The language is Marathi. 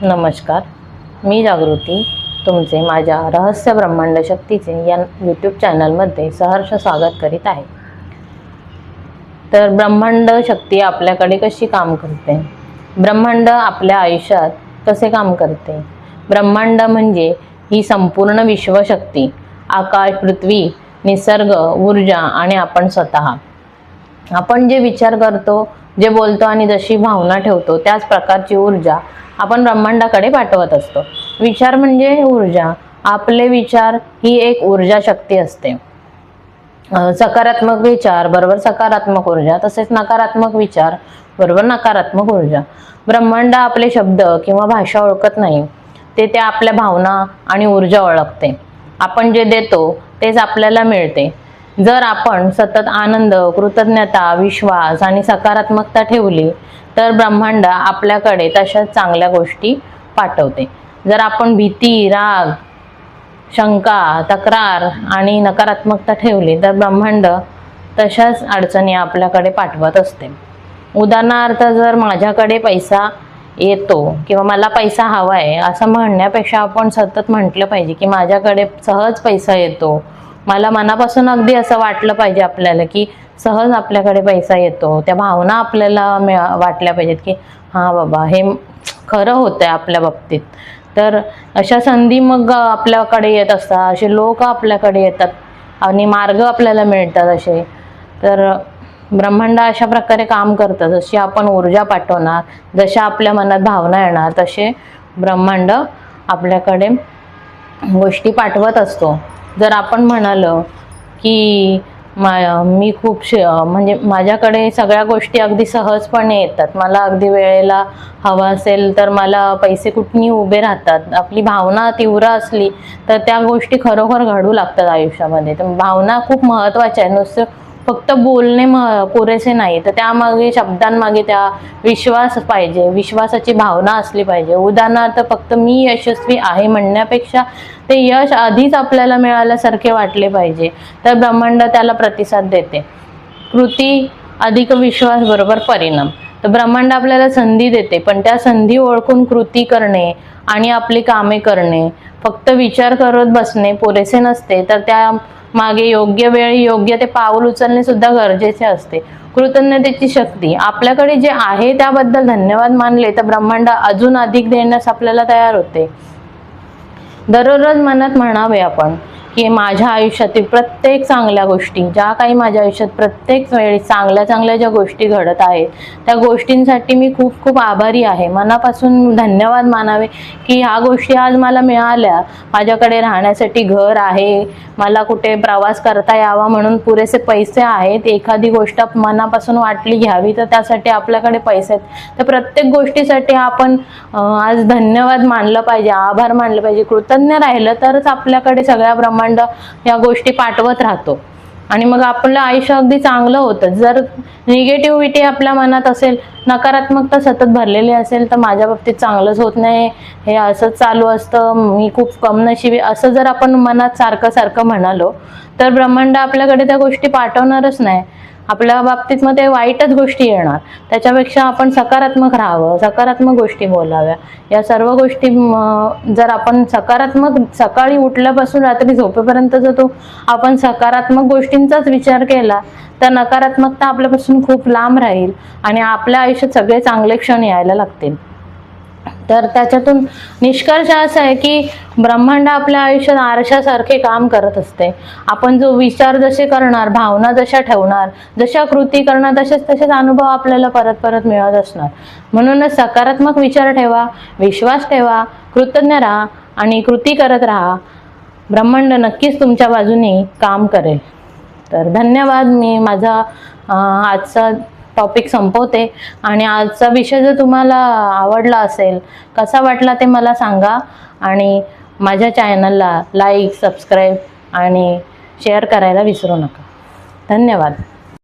नमस्कार, मी जागृती तुमचे माझ्या रहस्य ब्रह्मांड शक्तीचे या यूट्यूब चॅनलमध्ये सहर्ष स्वागत करीत आहे। तर ब्रह्मांड शक्ती आपल्याकडे कशी काम करते, ब्रह्मांड आपल्या आयुष्यात कसे काम करते। ब्रह्मांड म्हणजे ही संपूर्ण विश्वशक्ती, आकाश, पृथ्वी, निसर्ग, ऊर्जा आणि आपण स्वतः। आपण जे विचार करतो, जे बोलतो आणि जशी भावना ठेवतो त्याच प्रकारची ऊर्जा आपण ब्रह्मांडाकडे पाठवत असतो। विचार म्हणजे ऊर्जा, आपले विचार ही एक ऊर्जा शक्ती असते। सकारात्मक विचार बरोबर सकारात्मक ऊर्जा, तसेच नकारात्मक विचार बरोबर नकारात्मक ऊर्जा। ब्रह्मांड आपले शब्द किंवा भाषा ओळखत नाही, ते आपल्या भावना आणि ऊर्जा ओळखते। आपण जे देतो तेच आपल्याला मिळते। जर आपण सतत आनंद, कृतज्ञता, विश्वास आणि सकारात्मकता ठेवली तर ब्रह्मांड आपल्याकडे तशाच चांगल्या गोष्टी पाठवते। जर आपण भीती, राग, शंका, तक्रार आणि नकारात्मकता ठेवली तर ब्रह्मांड तशाच अडचणी आपल्याकडे पाठवत असते। उदाहरणार्थ, जर माझ्याकडे पैसा येतो किंवा मला पैसा हवा आहे असं म्हणण्यापेक्षा आपण सतत म्हटलं पाहिजे की माझ्याकडे सहज पैसा येतो। मला मनापासून अगदी असं वाटलं पाहिजे आपल्याला की सहज आपल्याकडे पैसा येतो। त्या भावना आपल्याला वाटल्या पाहिजेत की हां बाबा, हे खरं होतंय आपल्या बाबतीत। तर अशा संधी मग आपल्याकडे येत असतात, असे लोक आपल्याकडे येतात आणि मार्ग आपल्याला मिळतात असे। तर ब्रह्मांड अशा प्रकारे काम करतं, जशी आपण ऊर्जा पाठवणार, जशा आपल्या मनात भावना येणार तसे ब्रह्मांड आपल्याकडे गोष्टी पाठवत असतो। जर आपण म्हणालो की मी खूप म्हणजे माझ्याकडे सगळ्या गोष्टी अगदी सहजपणे येतात, मला अगदी वेळेला हवं असेल तर मला पैसे कुठेही उभे राहतात, आपली भावना तीव्र असली तर त्या गोष्टी खरोखर घडू लागतात आयुष्यामध्ये। तर भावना खूप महत्त्वाच्या आहे, नुसतं फक्त बोलणे पुरेसे नाही, तर त्यामागे शब्दांमागे त्या विश्वास पाहिजे, विश्वासाची भावना असली पाहिजे। उदाहरणार्थ, फक्त मी यशस्वी आहे म्हणण्यापेक्षा ते यश आधीच आपल्याला मिळाल्यासारखे वाटले पाहिजे, तर ब्रह्मांड त्याला प्रतिसाद देते। कृती अधिक विश्वास बरोबर परिणाम। तर ब्रह्मांड आपल्याला संधी देते, पण त्या संधी ओळखून कृती करणे आणि आपली कामे करणे, फक्त विचार करत बसणे पुरेसे नसते, तर त्या मागे योग्य वेळी योग्य ते पाऊल उचलणे सुद्धा गरजेचे असते। कृतज्ञतेची शक्ती, आपल्याकडे जे आहे त्याबद्दल धन्यवाद मानले तर ब्रह्मांड अजून अधिक देण्यास आपल्याला तयार होते। दररोज मनात म्हणावे आपण की माझ्या आयुष्यातील प्रत्येक चांगल्या गोष्टी, ज्या काही माझ्या आयुष्यात प्रत्येक वेळी चांगल्या चांगल्या ज्या गोष्टी घडत आहेत त्या गोष्टींसाठी मी खूप खूप आभारी आहे। मनापासून धन्यवाद मानावे की ह्या गोष्टी आज मला मिळाल्या, माझ्याकडे राहण्यासाठी घर आहे, मला कुठे प्रवास करता यावा म्हणून पुरेसे पैसे आहेत, एखादी गोष्ट मनापासून वाटली घ्यावी तर त्यासाठी आपल्याकडे पैसे आहेत। तर प्रत्येक गोष्टीसाठी आपण आज धन्यवाद मानलं पाहिजे, आभार मानलं पाहिजे। कृतज्ञ राहिलं तरच आपल्याकडे सगळ्या ब्रह्मांड या गोष्टी पाठवत राहतो आणि मग आपलं आयुष्य अगदी चांगलं होतं। जर निगेटिव्हिटी आपल्या मनात असेल, नकारात्मकता सतत भरलेली असेल तर माझ्या बाबतीत चांगलंच होत नाही, हे असंच चालू असतं, मी खूप कमनशिबी, असं जर आपण मनात सारखं सारखं म्हणालो तर ब्रह्मांड आपल्याकडे त्या गोष्टी पाठवणारच नाही। आपल्या बाबतीत मग ते वाईटच गोष्टी येणार। त्याच्यापेक्षा आपण सकारात्मक राहावं, सकारात्मक गोष्टी बोलाव्या। या सर्व गोष्टी जर आपण सकारात्मक सकाळी उठल्यापासून रात्री झोपेपर्यंत जर आपण सकारात्मक गोष्टींचाच विचार केला तर नकारात्मकता आपल्यापासून खूप लांब राहील आणि आपल्या आयुष्यात सगळे चांगले क्षण यायला लागतील। तर त्याच्यातून निष्कर्ष असा आहे की ब्रह्मांड आपल्या आयुष्यात आरशासारखे काम करत असते। आपण जो विचार जसे करणार, भावना जशा ठेवणार, जशा कृती करणार, तसेच अनुभव आपल्याला परत परत मिळत असणार। म्हणूनच सकारात्मक विचार ठेवा, विश्वास ठेवा, कृतज्ञ राहा आणि कृती करत राहा। ब्रह्मांड नक्कीच तुमच्या बाजूने काम करेल। तर धन्यवाद। मी माझा आजचा टॉपिक संपवते आणि आजचा विषय जर तुम्हाला आवडला असेल, कसा वाटला ते मला सांगा आणि माझ्या चॅनलला लाईक, सबस्क्राईब आणि शेअर करायला विसरू नका। धन्यवाद।